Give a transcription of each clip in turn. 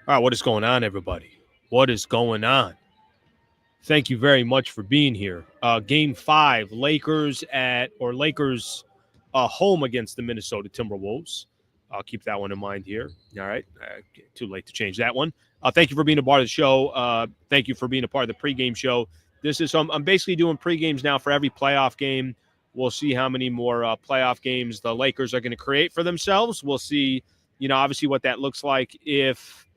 All right, what is going on, everybody? What is going on? Thank you very much for being here. Game 5, Lakers home against the Minnesota Timberwolves. I'll keep that one in mind here. All right, too late to change that one. Thank you for being a part of the show. Thank you for being a part of the pregame show. This is I'm basically doing pregames now for every playoff game. We'll see how many more playoff games the Lakers are going to create for themselves. We'll see, obviously what that looks like. If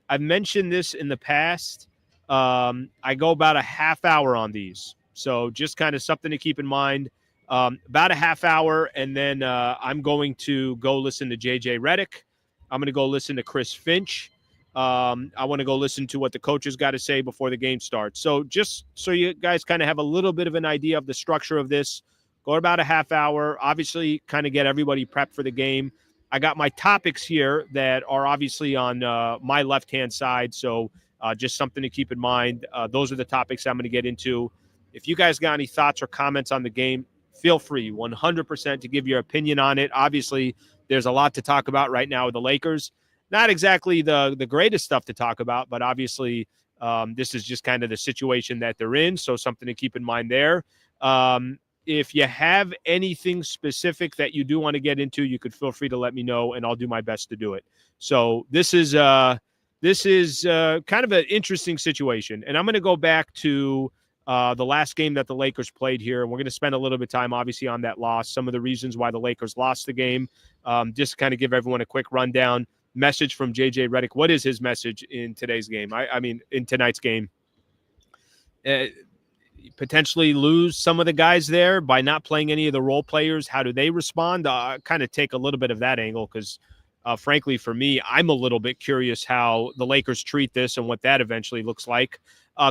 I've mentioned this in the past, I go about a half hour on these. So just kind of something to keep in mind. About a half hour, and then I'm going to go listen to JJ Redick. I'm going to go listen to Chris Finch. I want to go listen to what the coaches got to say before the game starts. So just so you guys kind of have a little bit of an idea of the structure of this, go about a half hour. Obviously, kind of get everybody prepped for the game. I got my topics here that are obviously on my left-hand side, so just something to keep in mind. Those are the topics I'm going to get into. If you guys got any thoughts or comments on the game, feel free 100% to give your opinion on it. Obviously, there's a lot to talk about right now with the Lakers. Not exactly the greatest stuff to talk about, but obviously this is just kind of the situation that they're in, so something to keep in mind there. If you have anything specific that you do want to get into, you could feel free to let me know, and I'll do my best to do it. So this is kind of an interesting situation, and I'm going to go back to the last game that the Lakers played here. We're going to spend a little bit of time, obviously, on that loss, some of the reasons why the Lakers lost the game, just to kind of give everyone a quick rundown. Message from JJ Redick. What is his message in today's game? I mean, in tonight's game? Potentially lose some of the guys there by not playing any of the role players. How do they respond? Kind of take a little bit of that angle because, frankly, for me, I'm a little bit curious how the Lakers treat this and what that eventually looks like.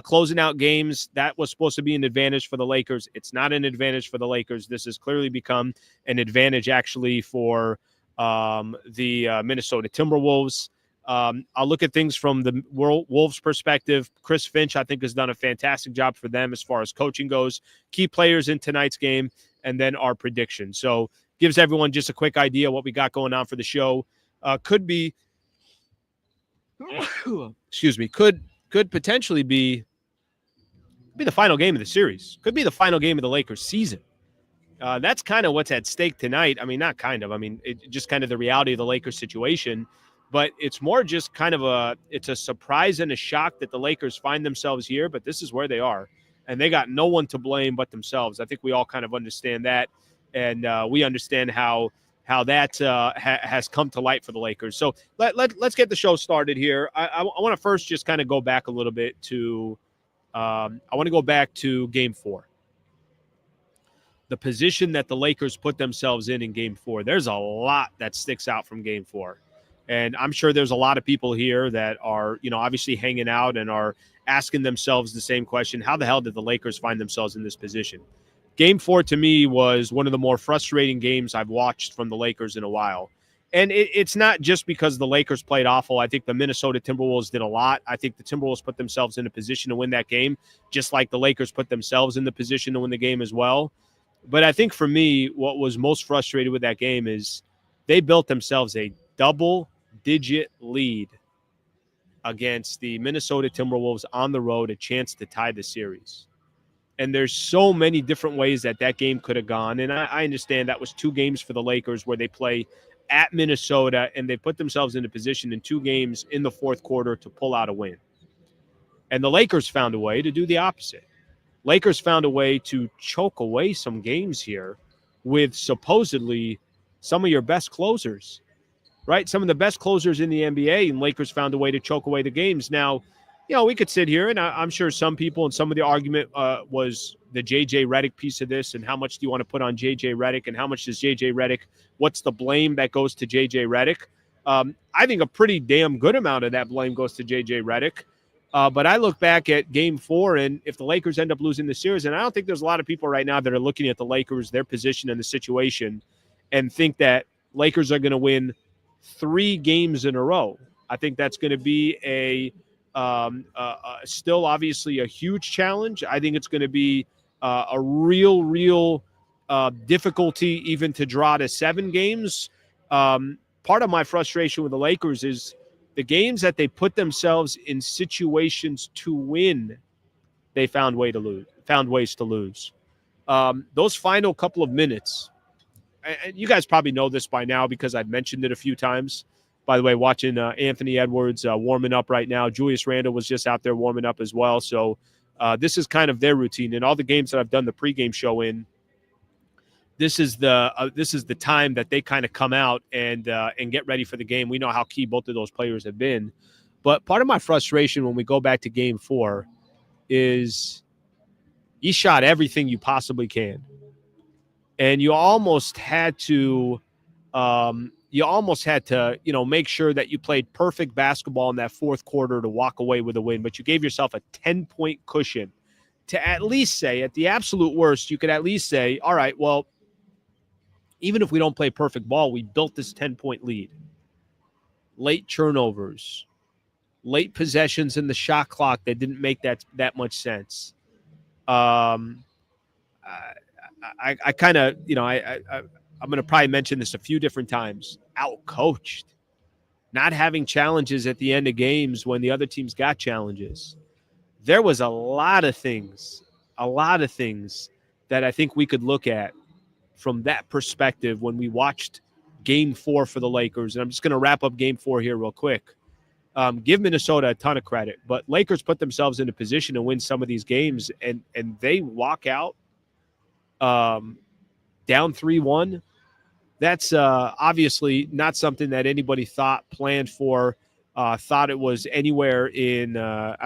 Closing out games, that was supposed to be an advantage for the Lakers. It's not an advantage for the Lakers. This has clearly become an advantage actually for the Minnesota Timberwolves. I'll look at things from the Wolves perspective. Chris Finch, I think, has done a fantastic job for them as far as coaching goes. Key players in tonight's game, and then our prediction. So gives everyone just a quick idea what we got going on for the show. Could be, excuse me, could potentially be the final game of the series. Could be the final game of the Lakers season. That's kind of what's at stake tonight. I mean, not kind of. I mean, just kind of the reality of the Lakers situation. But it's more just kind of it's a surprise and a shock that the Lakers find themselves here, but this is where they are. And they got no one to blame but themselves. I think we all kind of understand that. And we understand how that has come to light for the Lakers. So let's get the show started here. I want to first just kind of go back a little bit to Game 4. The position that the Lakers put themselves in Game 4. There's a lot that sticks out from Game 4. And I'm sure there's a lot of people here that are, obviously hanging out and are asking themselves the same question. How the hell did the Lakers find themselves in this position? Game 4 to me was one of the more frustrating games I've watched from the Lakers in a while. And it's not just because the Lakers played awful. I think the Minnesota Timberwolves did a lot. I think the Timberwolves put themselves in a position to win that game, just like the Lakers put themselves in the position to win the game as well. But I think for me, what was most frustrating with that game is they built themselves a double-digit lead against the Minnesota Timberwolves on the road, a chance to tie the series. And there's so many different ways that game could have gone. And I understand that was 2 games for the Lakers where they play at Minnesota, and they put themselves in a position in 2 games in the fourth quarter to pull out a win. And the Lakers found a way to do the opposite. Lakers found a way to choke away some games here with supposedly some of your best closers, right? Some of the best closers in the NBA, and Lakers found a way to choke away the games. Now, we could sit here, and I'm sure some people, and some of the argument was the JJ Redick piece of this, and how much do you want to put on JJ Redick, and how much does JJ Redick, what's the blame that goes to JJ Redick? I think a pretty damn good amount of that blame goes to JJ Redick. But I look back at Game 4, and if the Lakers end up losing the series, and I don't think there's a lot of people right now that are looking at the Lakers, their position and the situation, and think that Lakers are going to win 3 games in a row. I think that's going to be still obviously a huge challenge. I think it's going to be a real difficulty even to draw to 7 games. Part of my frustration with the Lakers is The games that they put themselves in situations to win, they found ways to lose. Those final couple of minutes, and you guys probably know this by now because I've mentioned it a few times. By the way, watching Anthony Edwards warming up right now. Julius Randle was just out there warming up as well. So this is kind of their routine. In all the games that I've done the pregame show in, this is the time that they kind of come out and get ready for the game. We know how key both of those players have been. But part of my frustration when we go back to Game 4 is you shot everything you possibly can. And you almost had to make sure that you played perfect basketball in that fourth quarter to walk away with a win. But you gave yourself a 10-point cushion to at least say, at the absolute worst, you could at least say, all right, well, even if we don't play perfect ball, we built this 10-point lead. Late turnovers, late possessions in the shot clock that didn't make that much sense. I kind of, I'm going to probably mention this a few different times. Out-coached. Not having challenges at the end of games when the other teams got challenges. There was a lot of things that I think we could look at from that perspective when we watched Game 4 for the Lakers. And I'm just going to wrap up Game 4 here real quick. Give Minnesota a ton of credit, but Lakers put themselves in a position to win some of these games, and they walk out down 3-1. That's obviously not something that anybody planned for, thought it was anywhere in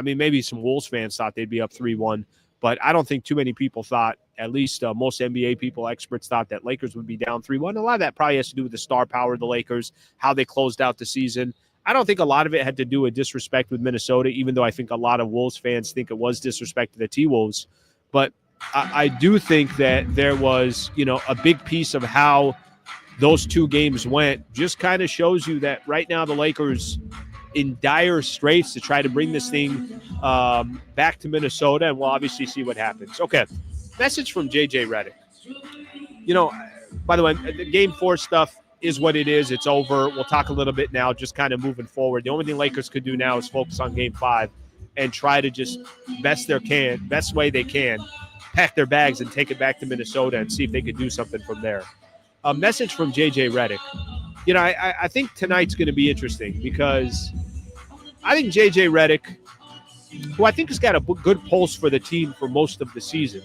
maybe some Wolves fans thought they'd be up 3-1, but I don't think too many people thought, at least most NBA people, experts thought that Lakers would be down 3-1. A lot of that probably has to do with the star power of the Lakers, how they closed out the season. I don't think a lot of it had to do with disrespect with Minnesota, even though I think a lot of Wolves fans think it was disrespect to the T-Wolves. But I do think that there was, a big piece of how those two games went just kind of shows you that right now the Lakers in dire straits to try to bring this thing back to Minnesota, and we'll obviously see what happens. Okay, message from JJ Redick. By the way, the Game 4 stuff is what it is. It's over. We'll talk a little bit now, just kind of moving forward. The only thing Lakers could do now is focus on Game 5 and try to just best way they can, pack their bags and take it back to Minnesota and see if they could do something from there. A message from JJ Redick. I think tonight's going to be interesting because I think JJ Redick, who I think has got a good pulse for the team for most of the season,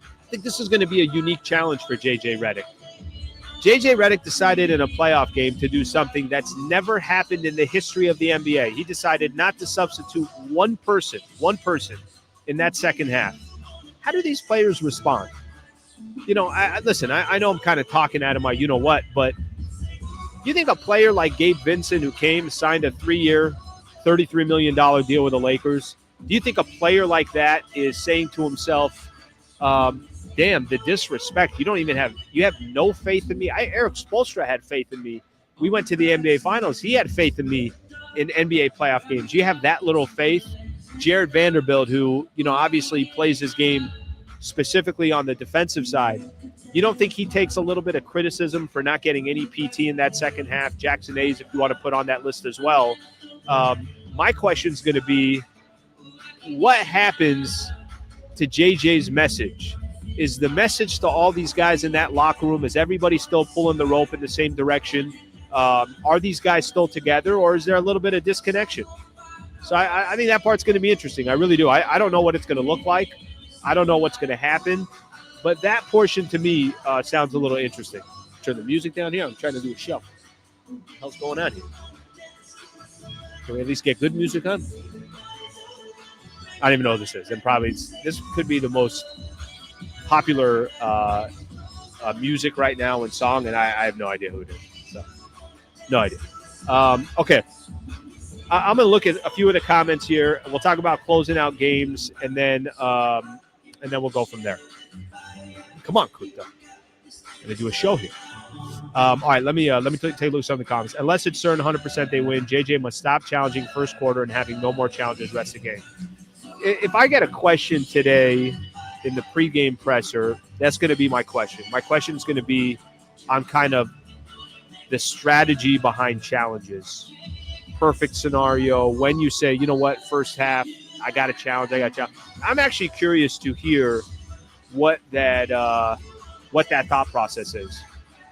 I think this is going to be a unique challenge for JJ Redick. JJ Redick decided in a playoff game to do something that's never happened in the history of the NBA. He decided not to substitute one person in that second half. How do these players respond? I know I'm kind of talking out of my you-know-what, but you think a player like Gabe Vincent, who signed a 3-year, $33 million deal with the Lakers, do you think a player like that is saying to himself, damn, the disrespect, you have no faith in me? Eric Spoelstra had faith in me. We went to the NBA Finals. He had faith in me in NBA playoff games. You have that little faith? Jared Vanderbilt, who, obviously plays his game specifically on the defensive side. You don't think he takes a little bit of criticism for not getting any PT in that second half? Jackson Hayes, if you want to put on that list as well. My question is going to be, what happens to JJ's message? Is the message to all these guys in that locker room, is everybody still pulling the rope in the same direction? Are these guys still together, or is there a little bit of disconnection? So I think that part's going to be interesting. I really do. I don't know what it's going to look like. I don't know what's going to happen. But that portion to me sounds a little interesting. Turn the music down here. I'm trying to do a show. What the hell's going on here? Can we at least get good music on? I don't even know what this is. And probably this could be the most popular music right now and song, and I have no idea who it is. So, no idea. Okay. I'm going to look at a few of the comments here. We'll talk about closing out games, and then we'll go from there. Come on, Kuta. I'm going to do a show here. All right, let me take a look at some of the comments. Unless it's certain 100% they win, JJ must stop challenging first quarter and having no more challenges rest of the game. If I get a question today in the pregame presser, that's going to be my question. My question is going to be on kind of the strategy behind challenges. perfect scenario when you say, you know what, first half, I got a challenge. I'm actually curious to hear what that thought process is,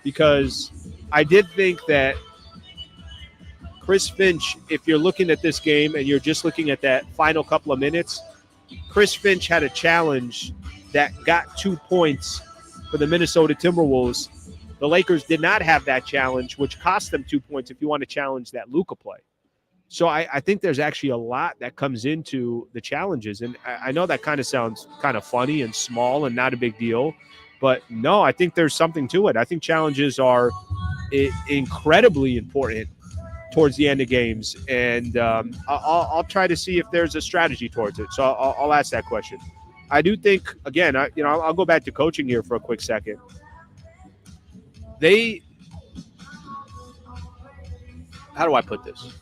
because I did think that Chris Finch, if you're looking at this game and you're just looking at that final couple of minutes, Chris Finch had a challenge that got 2 points for the Minnesota Timberwolves. The Lakers did not have that challenge, which cost them 2 points if you want to challenge that Luka play. So I think there's actually a lot that comes into the challenges. And I know that kind of sounds kind of funny and small and not a big deal. But no, I think there's something to it. I think challenges are incredibly important towards the end of games. And I'll try to see if there's a strategy towards it. So I'll ask that question. I do think, again, I'll go back to coaching here for a quick second. How do I put this?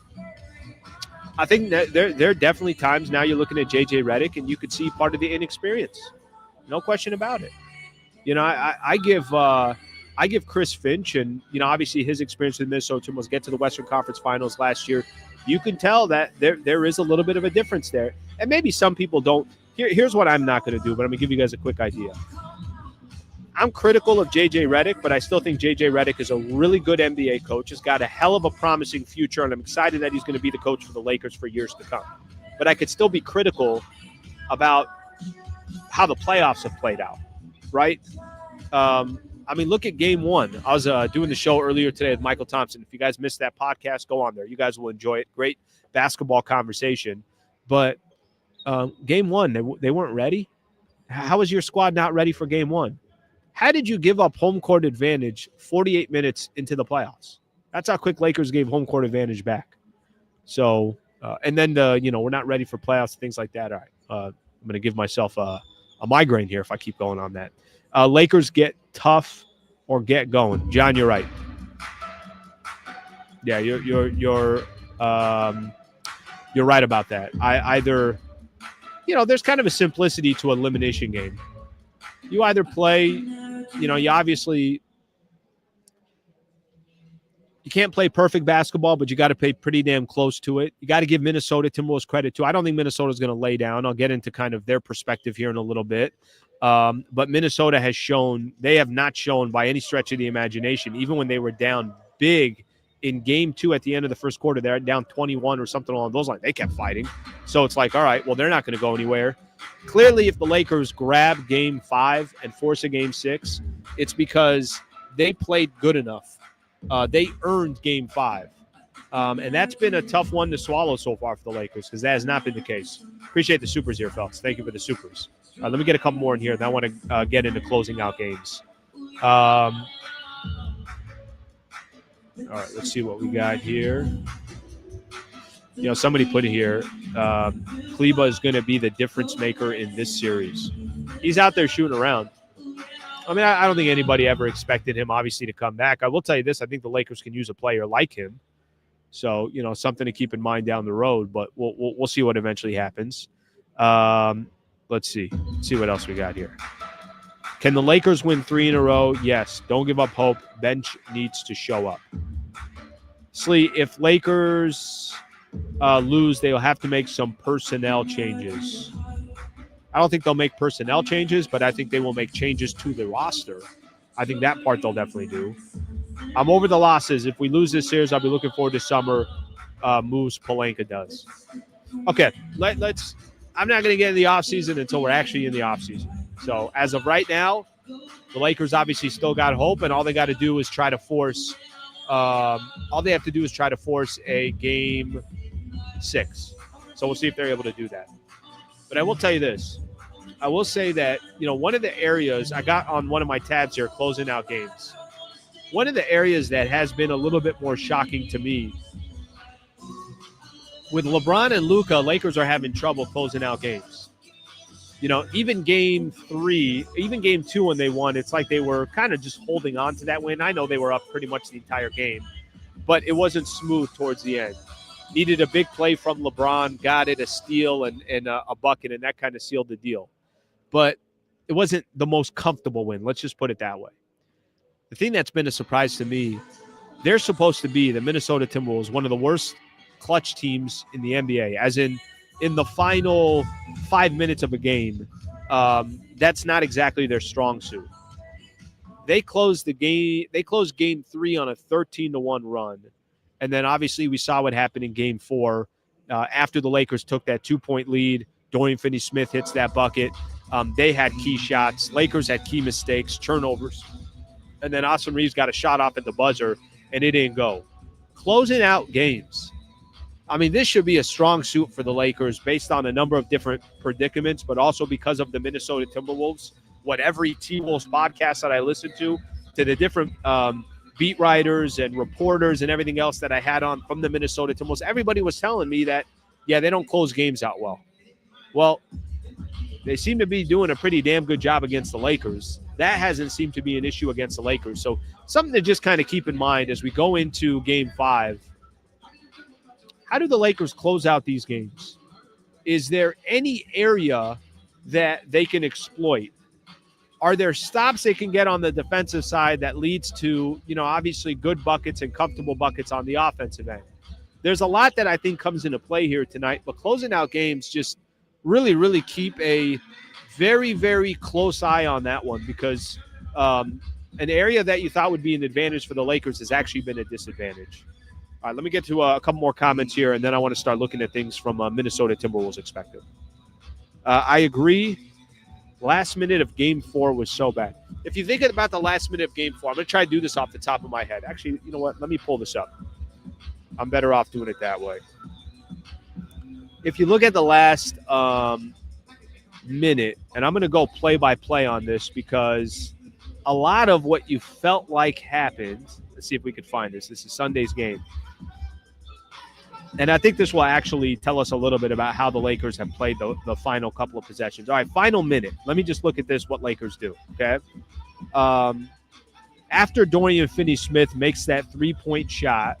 I think that there are definitely times now you're looking at J.J. Redick and you could see part of the inexperience. No question about it. I give Chris Finch and, obviously his experience with Minnesota Timberwolves get to the Western Conference Finals last year. You can tell that there is a little bit of a difference there. And maybe some people don't. Here's what I'm not going to do, but I'm going to give you guys a quick idea. I'm critical of J.J. Redick, but I still think J.J. Redick is a really good NBA coach. Has got a hell of a promising future, and I'm excited that he's going to be the coach for the Lakers for years to come. But I could still be critical about how the playoffs have played out, right? Look at Game 1. I was doing the show earlier today with Michael Thompson. If you guys missed that podcast, go on there. You guys will enjoy it. Great basketball conversation. But Game 1, they weren't ready. How is your squad not ready for Game 1? How did you give up home court advantage 48 minutes into the playoffs? That's how quick Lakers gave home court advantage back. So, and then we're not ready for playoffs, things like that. All right, I'm going to give myself a migraine here if I keep going on that. Lakers get tough or get going. John, you're right. Yeah, you're right about that. There's kind of a simplicity to an elimination game. You either play, you obviously you can't play perfect basketball, but you got to play pretty damn close to it. You got to give Minnesota Timberwolves credit too. I don't think Minnesota's going to lay down. I'll get into kind of their perspective here in a little bit. But Minnesota they have not shown by any stretch of the imagination, even when they were down big in Game 2 at the end of the first quarter, they're down 21 or something along those lines. They kept fighting. So it's like, all right, well, they're not going to go anywhere. Clearly, if the Lakers grab Game 5 and force a Game 6, it's because they played good enough. They earned Game 5. And that's been a tough one to swallow so far for the Lakers because that has not been the case. Appreciate the supers here, fellas. Thank you for the supers. Let me get a couple more in here, and I want to get into closing out games. All right, let's see what we got here. Somebody put it here. Sliwa is going to be the difference maker in this series. He's out there shooting around. I don't think anybody ever expected him, obviously, to come back. I will tell you this. I think the Lakers can use a player like him. So, something to keep in mind down the road. But we'll see what eventually happens. Let's see. Let's see what else we got here. Can the Lakers win 3 in a row? Yes. Don't give up hope. Bench needs to show up. Slee, if Lakers lose, they'll have to make some personnel changes. I don't think they'll make personnel changes, but I think they will make changes to the roster. I think that part they'll definitely do. I'm over the losses. If we lose this series, I'll be looking forward to summer moves Pelinka does. Okay, let's. I'm not going to get in the offseason until we're actually in the offseason. So as of right now, the Lakers obviously still got hope, and all they got to do is try to force. All they have to do is try to force a Game 6. So we'll see if they're able to do that. But I will tell you this. I will say that, one of the areas I got on one of my tabs here, closing out games, one of the areas that has been a little bit more shocking to me, with LeBron and Luka, Lakers are having trouble closing out games. Even Game 3, even Game 2 when they won, it's like they were kind of just holding on to that win. I know they were up pretty much the entire game, but it wasn't smooth towards the end. Needed a big play from LeBron, got it, a steal and a bucket, and that kind of sealed the deal. But it wasn't the most comfortable win. Let's just put it that way. The thing that's been a surprise to me, they're supposed to be, the Minnesota Timberwolves, one of the worst clutch teams in the NBA, as in the final 5 minutes of a game. That's not exactly their strong suit. They closed the game. They closed Game 3 on a 13-1 run, and then obviously we saw what happened in Game 4 after the Lakers took that 2-point lead. Dorian Finney-Smith hits that bucket. They had key shots. Lakers had key mistakes, turnovers, and then Austin Reeves got a shot off at the buzzer, and it didn't go. Closing out games. I mean, this should be a strong suit for the Lakers based on a number of different predicaments, but also because of the Minnesota Timberwolves. What every T-Wolves podcast that I listened to the different beat writers and reporters and everything else that I had on from the Minnesota Timberwolves, everybody was telling me that, yeah, they don't close games out well. Well, they seem to be doing a pretty damn good job against the Lakers. That hasn't seemed to be an issue against the Lakers. So something to just kind of keep in mind as we go into Game 5. How do the Lakers close out these games? Is there any area that they can exploit? Are there stops they can get on the defensive side that leads to, obviously good buckets and comfortable buckets on the offensive end? There's a lot that I think comes into play here tonight, but closing out games, just really, really keep a very, very close eye on that one, because an area that you thought would be an advantage for the Lakers has actually been a disadvantage. All right, let me get to a couple more comments here, and then I want to start looking at things from a Minnesota Timberwolves perspective. I agree. Last minute of Game 4 was so bad. If you think about the last minute of Game 4, I'm going to try to do this off the top of my head. Actually, you know what? Let me pull this up. I'm better off doing it that way. If you look at the last minute, and I'm going to go play-by-play on this because a lot of what you felt like happened. Let's see if we could find this. This is Sunday's game. And I think this will actually tell us a little bit about how the Lakers have played the final couple of possessions. All right, final minute. Let me just look at this, what Lakers do, okay? After Dorian Finney-Smith makes that three-point shot,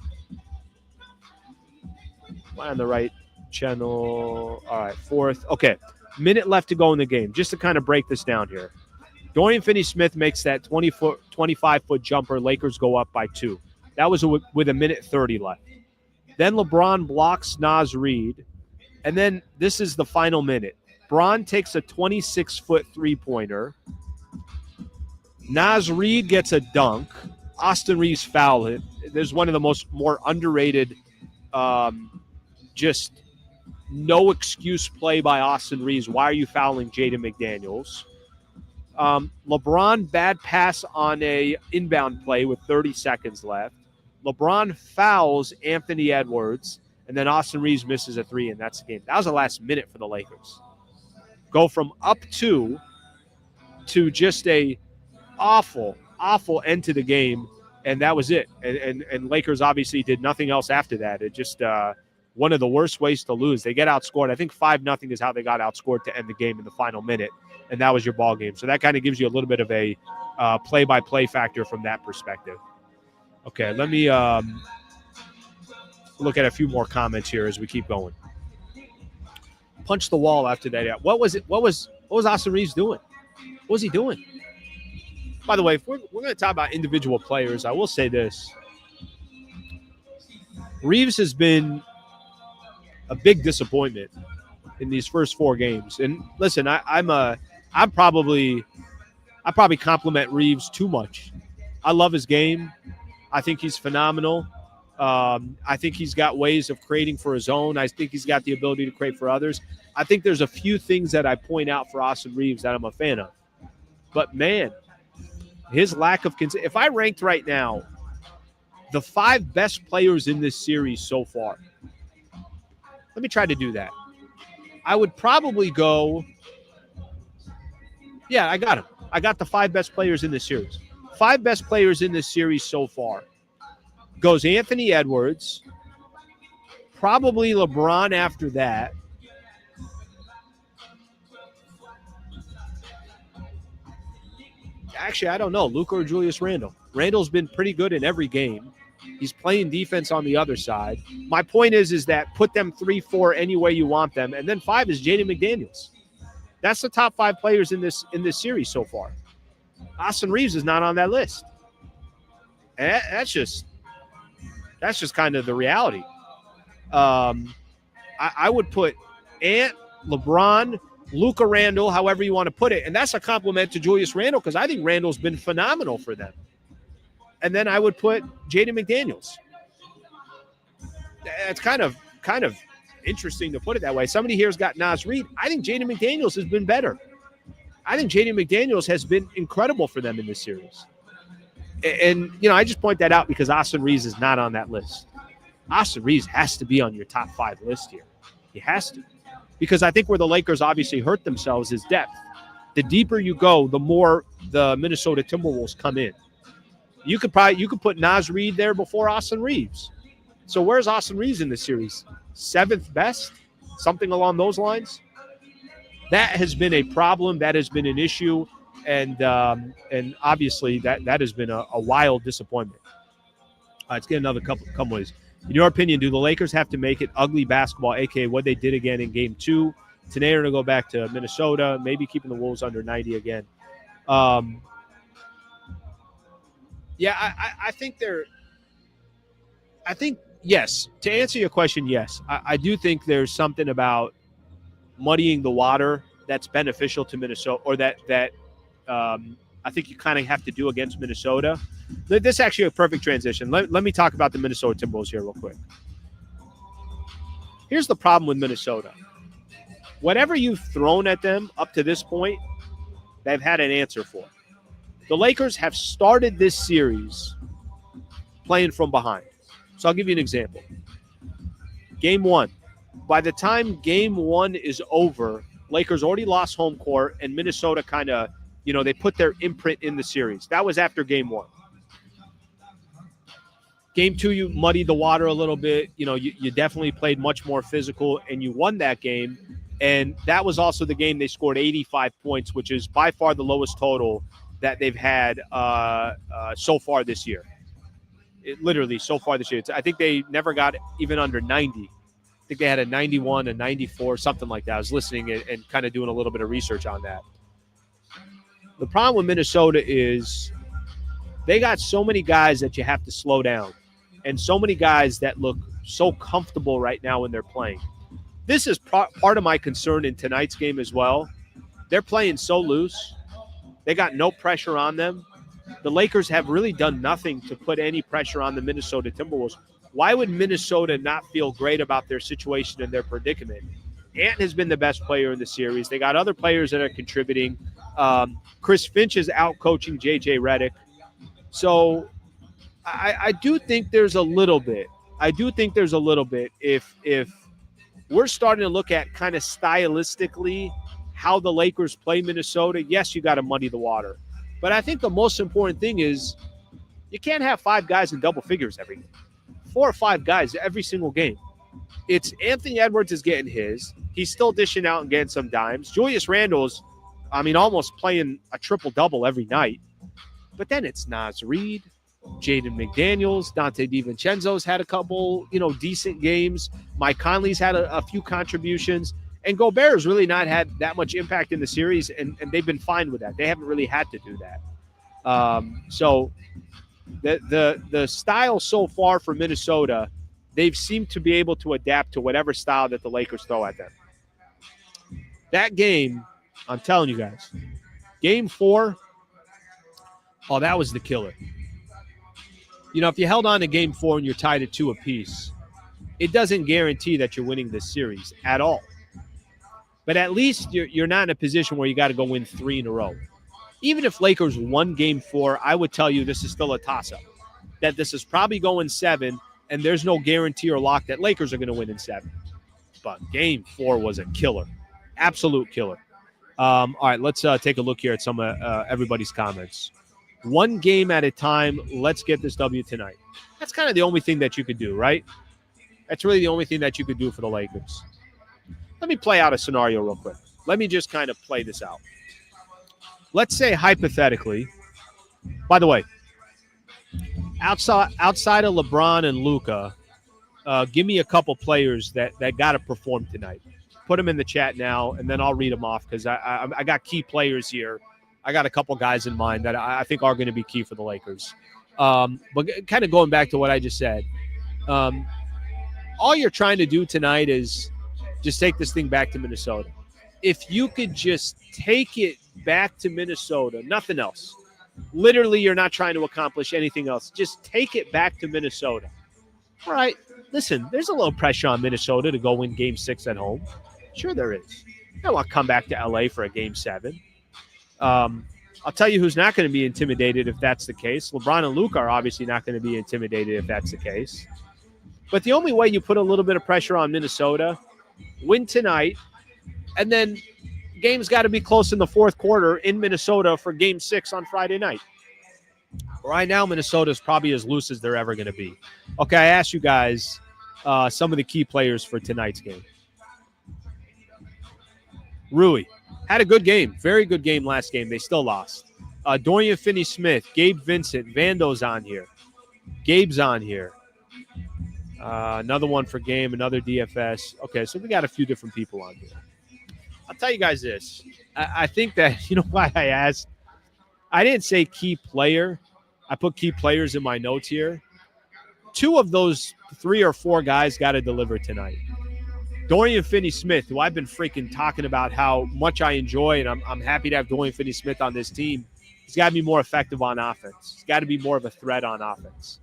am I on the right channel? All right, fourth. Okay, minute left to go in the game. Just to kind of break this down here. Dorian Finney-Smith makes that 25-foot jumper. Lakers go up by 2. That was with a minute 30 left. Then LeBron blocks Naz Reid. And then this is the final minute. Bron takes a 26-foot three-pointer. Naz Reid gets a dunk. Austin Reeves fouled it. There's one of the more underrated, just no excuse play by Austin Reeves. Why are you fouling Jaden McDaniels? LeBron bad pass on a inbound play with 30 seconds left. LeBron fouls Anthony Edwards, and then Austin Reeves misses a 3, and that's the game. That was the last minute for the Lakers. Go from up 2 to just a awful, awful end to the game, and that was it. And Lakers obviously did nothing else after that. It just one of the worst ways to lose. They get outscored. I think 5-0 is how they got outscored to end the game in the final minute, and that was your ball game. So that kind of gives you a little bit of a play-by-play factor from that perspective. Okay, let me look at a few more comments here as we keep going. Punch the wall after that. What was Austin Reeves doing? What was he doing? By the way, if we're going to talk about individual players, I will say this. Reeves has been a big disappointment in these first 4 games. And listen, I probably compliment Reeves too much. I love his game. I think he's phenomenal. I think he's got ways of creating for his own. I think he's got the ability to create for others. I think there's a few things that I point out for Austin Reeves that I'm a fan of. But, man, his lack of – if I ranked right now the 5 best players in this series so far, let me try to do that. I would probably go – yeah, I got him. I got the 5 best players in this series. 5 best players in this series so far. Goes Anthony Edwards, probably LeBron after that. Actually, I don't know. Luka or Julius Randle. Randle's been pretty good in every game. He's playing defense on the other side. My point is that put them 3-4 any way you want them. And then 5 is Jaden McDaniels. That's the top 5 players in this series so far. Austin Reeves is not on that list. And that's just kind of the reality. I would put Ant, LeBron, Luka Randle, however you want to put it. And that's a compliment to Julius Randle because I think Randle's been phenomenal for them. And then I would put Jaden McDaniels. It's kind of interesting to put it that way. Somebody here's got Naz Reid. I think Jaden McDaniels has been better. I think Jaden McDaniels has been incredible for them in this series. And, I just point that out because Austin Reeves is not on that list. Austin Reeves has to be on your top 5 list here. He has to. Because I think where the Lakers obviously hurt themselves is depth. The deeper you go, the more the Minnesota Timberwolves come in. You could put Naz Reid there before Austin Reeves. So where's Austin Reeves in this series? 7th best? Something along those lines? That has been a problem. That has been an issue. And obviously that has been a wild disappointment. Let's get another couple ways. In your opinion, do the Lakers have to make it ugly basketball, a.k.a. what they did again in Game 2? Today they're going to go back to Minnesota, maybe keeping the Wolves under 90 again. I think, yes. To answer your question, yes. I do think there's something about muddying the water that's beneficial to Minnesota, or that I think you kind of have to do against Minnesota. This is actually a perfect transition. Let me talk about the Minnesota Timberwolves here real quick. Here's the problem with Minnesota. Whatever you've thrown at them up to this point, they've had an answer for. The Lakers have started this series playing from behind. So I'll give you an example. Game 1. By the time Game 1 is over, Lakers already lost home court, and Minnesota kind of, they put their imprint in the series. That was after Game 1. Game 2, you muddied the water a little bit. You definitely played much more physical, and you won that game. And that was also the game they scored 85 points, which is by far the lowest total that they've had so far this year. Literally, so far this year. I think they never got even under 90. I think they had a 91, a 94, something like that. I was listening and kind of doing a little bit of research on that. The problem with Minnesota is they got so many guys that you have to slow down, and so many guys that look so comfortable right now when they're playing. This is part of my concern in tonight's game as well. They're playing so loose. They got no pressure on them. The Lakers have really done nothing to put any pressure on the Minnesota Timberwolves. Why would Minnesota not feel great about their situation and their predicament? Ant has been the best player in the series. They got other players that are contributing. Chris Finch is out coaching J.J. Redick. So I do think there's a little bit. If we're starting to look at kind of stylistically how the Lakers play Minnesota, yes, you got to muddy the water. But I think the most important thing is you can't have 5 guys in double figures every game. 4 or 5 guys every single game. It's Anthony Edwards is getting his. He's still dishing out and getting some dimes. Julius Randle's, almost playing a triple-double every night. But then it's Naz Reid, Jaden McDaniels, Dante DiVincenzo's had a couple, decent games. Mike Conley's had a few contributions. And Gobert has really not had that much impact in the series, and they've been fine with that. They haven't really had to do that. So the style so far for Minnesota, they've seemed to be able to adapt to whatever style that the Lakers throw at them. That game, I'm telling you guys, Game 4, that was the killer. If you held on to Game 4 and you're tied at 2 apiece, it doesn't guarantee that you're winning this series at all. But at least you're not in a position where you got to go win 3 in a row. Even if Lakers won Game 4, I would tell you this is still a toss-up. That this is probably going 7, and there's no guarantee or lock that Lakers are going to win in 7. But Game 4 was a killer. Absolute killer. All right, let's take a look here at some of everybody's comments. 1 game at a time. Let's get this W tonight. That's kind of the only thing that you could do, right? That's really the only thing that you could do for the Lakers. Let me play out a scenario real quick. Let me just kind of play this out. Let's say hypothetically, by the way, outside of LeBron and Luka, give me a couple players that got to perform tonight. Put them in the chat now, and then I'll read them off because I got key players here. I got a couple guys in mind that I think are going to be key for the Lakers. But kind of going back to what I just said, all you're trying to do tonight is just take this thing back to Minnesota. If you could just take it back to Minnesota, nothing else. Literally, you're not trying to accomplish anything else. Just take it back to Minnesota. All right, listen, there's a little pressure on Minnesota to go win Game 6 at home. Sure there is. I don't want to come back to L.A. for a Game 7. I'll tell you who's not going to be intimidated if that's the case. LeBron and Luka are obviously not going to be intimidated if that's the case. But the only way you put a little bit of pressure on Minnesota, win tonight, and then game's got to be close in the fourth quarter in Minnesota for Game 6 on Friday night. Right now, Minnesota's probably as loose as they're ever going to be. Okay, I asked you guys some of the key players for tonight's game. Rui had a good game, very good game last game. They still lost. Dorian Finney-Smith, Gabe Vincent, Vando's on here. Gabe's on here. Another one for game, another DFS. Okay, so we got a few different people on here. I'll tell you guys this. I think that, you know why I asked? I didn't say key player. I put key players in my notes here. 2 of those 3 or 4 guys got to deliver tonight. Dorian Finney-Smith, who I've been freaking talking about how much I enjoy, and I'm happy to have Dorian Finney-Smith on this team. He's got to be more effective on offense. He's got to be more of a threat on offense.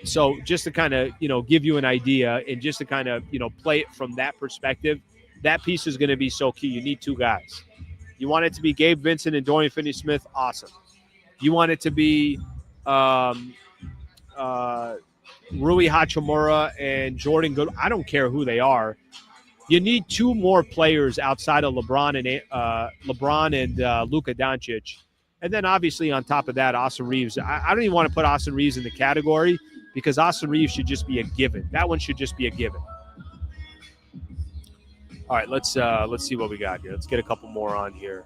So just to kind of, give you an idea and just to kind of, play it from that perspective, that piece is going to be so key. You need 2 guys. You want it to be Gabe Vincent and Dorian Finney-Smith? Awesome. You want it to be Rui Hachimura and Jordan Good. I don't care who they are. You need 2 more players outside of LeBron and Luka Doncic. And then obviously on top of that, Austin Reeves. I don't even want to put Austin Reeves in the category because Austin Reeves should just be a given. That one should just be a given. All right, let's see what we got here. Let's get a couple more on here.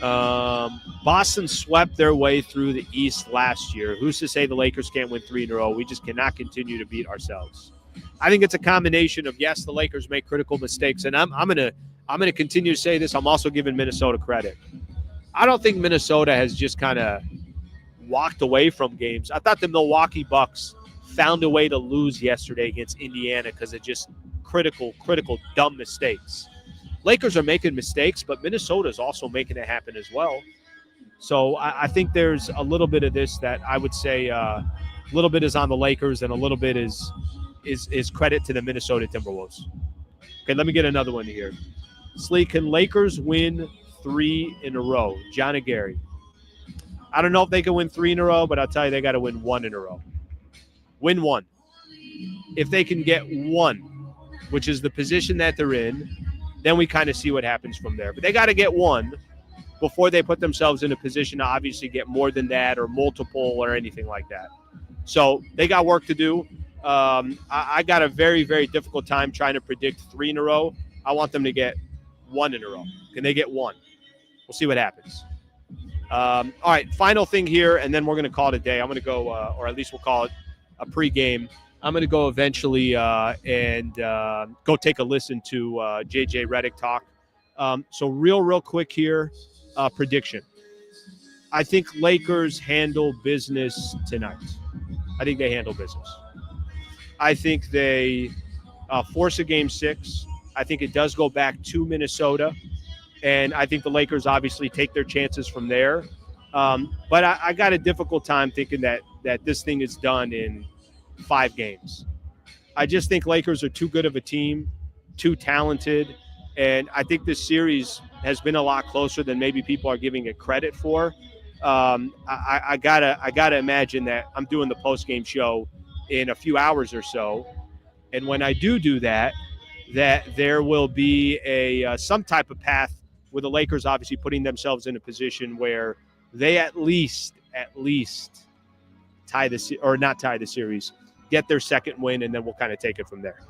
Boston swept their way through the East last year. Who's to say the Lakers can't win 3 in a row? We just cannot continue to beat ourselves. I think it's a combination of, yes, the Lakers make critical mistakes, and I'm gonna continue to say this. I'm also giving Minnesota credit. I don't think Minnesota has just kind of walked away from games. I thought the Milwaukee Bucks found a way to lose yesterday against Indiana because of just critical, dumb mistakes. Lakers are making mistakes, but Minnesota is also making it happen as well. So I think there's a little bit of this that I would say a little bit is on the Lakers and a little bit is credit to the Minnesota Timberwolves. Okay, let me get another one here. Slee, can Lakers win 3 in a row? John and Gary. I don't know if they can win 3 in a row, but I'll tell you they got to win 1 in a row. Win 1. If they can get 1, which is the position that they're in, then we kind of see what happens from there. But they got to get 1 before they put themselves in a position to obviously get more than that or multiple or anything like that. So they got work to do. I got a very, very difficult time trying to predict 3 in a row. I want them to get 1 in a row. Can they get 1? We'll see what happens. All right, final thing here, and then we're going to call it a day. I'm going to go, or at least we'll call it a pregame. I'm going to go eventually and go take a listen to JJ Redick talk. So real quick here, prediction. I think Lakers handle business tonight. I think they handle business. I think they force a Game 6. I think it does go back to Minnesota. And I think the Lakers obviously take their chances from there. But I got a difficult time thinking that this thing is done in 5 games. I just think Lakers are too good of a team, too talented. And I think this series has been a lot closer than maybe people are giving it credit for. I gotta imagine that I'm doing the post-game show in a few hours or so. And when I do that there will be some type of path with the Lakers obviously putting themselves in a position where they at least tie the or not tie the series, get their second win, and then we'll kind of take it from there.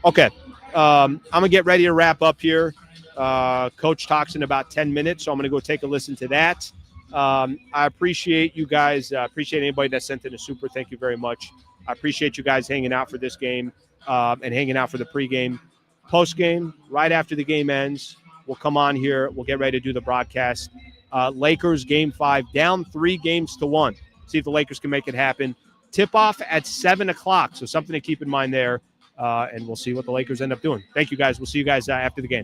Okay, I'm gonna get ready to wrap up here. Coach talks in about 10 minutes, so I'm gonna go take a listen to that. I appreciate you guys. Appreciate anybody that sent in a super. Thank you very much. I appreciate you guys hanging out for this game and hanging out for the pregame. Post-game, right after the game ends, we'll come on here. We'll get ready to do the broadcast. Lakers Game 5, down 3 games to 1. See if the Lakers can make it happen. Tip-off at 7 o'clock, so something to keep in mind there, and we'll see what the Lakers end up doing. Thank you, guys. We'll see you guys after the game.